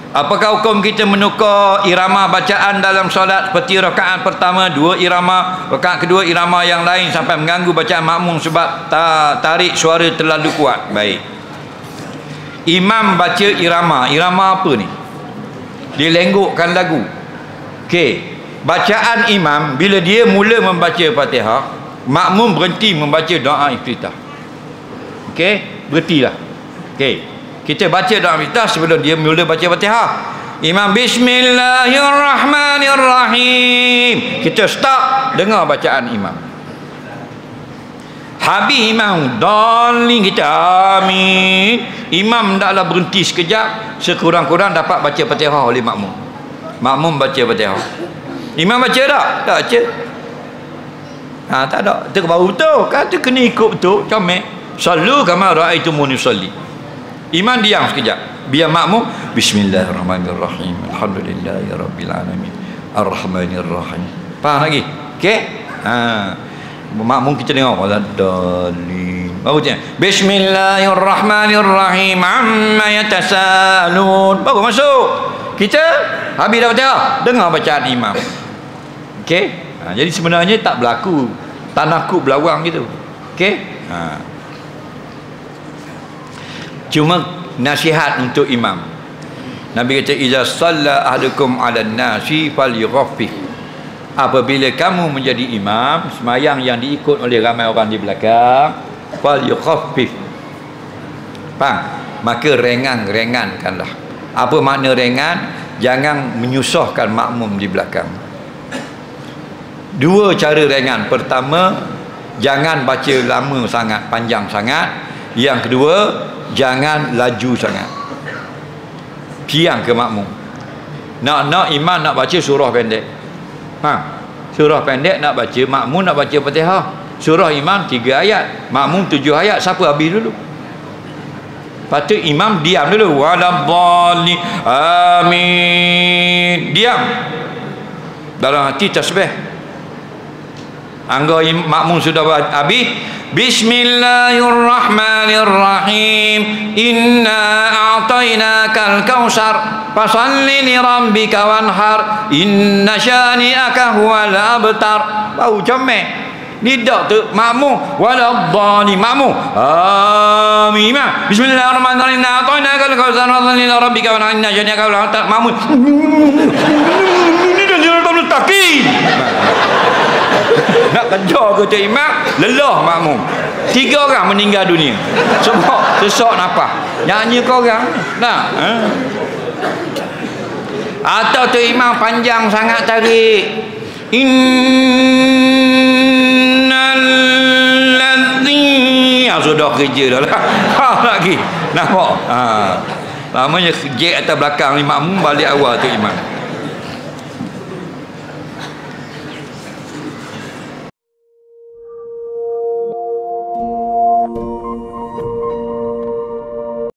Apakah hukum kita menukar irama bacaan dalam solat seperti rakaat pertama 2 irama, rakaat kedua irama yang lain sampai mengganggu bacaan makmum sebab tarik suara terlalu kuat? Baik. Imam baca irama apa ni? Dia lenggokkan lagu. Okey. Bacaan imam bila dia mula membaca Fatihah, makmum berhenti membaca doa iftitah. Okey, berhentilah. Okey. Kita baca doa iftitah sebelum dia mula baca Fatihah. Imam bismillahirrahmanirrahim. Kita stop, dengar bacaan imam. Habis imam dalin, kita amin. Imam taklah berhenti sekejap, sekurang-kurang dapat baca Fatihah oleh makmum. Makmum baca Fatihah. Imam baca tak? Tak baca. Tak ada. Itu baru betul. Kata kena ikut betul. Comel. Sallu kama ra'aitumuni usalli. Imam diam sekejap. Biar makmum bismillahirrahmanirrahim. Alhamdulillahirabbil alamin. Arrahmanirrahim. Faham lagi? Okey? Makmum kita dengar waladallin. Baru dia bismillahirrahmanirrahim amma yatasalun. Baru masuk. Kita habis dah Fatihah, dengar bacaan imam. Okey? Jadi sebenarnya tak berlaku tanakub belawang gitu. Okey? Cuma nasihat untuk imam. Nabi kata iza shalla ahadukum 'alan nasi falyughaffif. Apabila kamu menjadi imam sembahyang yang diikut oleh ramai orang di belakang, falyughaffif. Faham? Maka ringankanlah. Apa makna ringan? Jangan menyusahkan makmum di belakang. 2 cara ringan. Pertama, jangan baca lama sangat, panjang sangat. Yang kedua, jangan laju sangat. Piang ke makmum. Nak imam nak baca surah pendek. Surah pendek nak baca, makmum nak baca Fatihah. Surah imam 3 ayat, makmum 7 ayat. Siapa habis dulu? Patut imam diam dulu. Waladhdallin. Amin. Diam. Dalam hati tasbih. Anggo makmum sudah habis, bismillahirrahmanirrahim. Inna a'tainakal kautsar fasalli li rabbika wanhar. Inna syani'aka huwal abtar. Bau comel. Nidak tu makmum waladhdallin, makmum amin. Bismillahirrahmanirrahim. Inna a'tainakal kautsar fasalli li rabbika wanhar. Inna syani'aka huwal abtar. Makmum ini dah jalan mustaqim. Nak kejar ke tu imam, lelah makmum. 3 orang meninggal dunia sebab sesak nafas. Nyanyi kau orang nah. Atau tu imam panjang sangat tarik. Innal ladzi sudah kerja dah lah. Lagi nampak lamanya kejek atas belakang ni makmum, balik awal tu imam.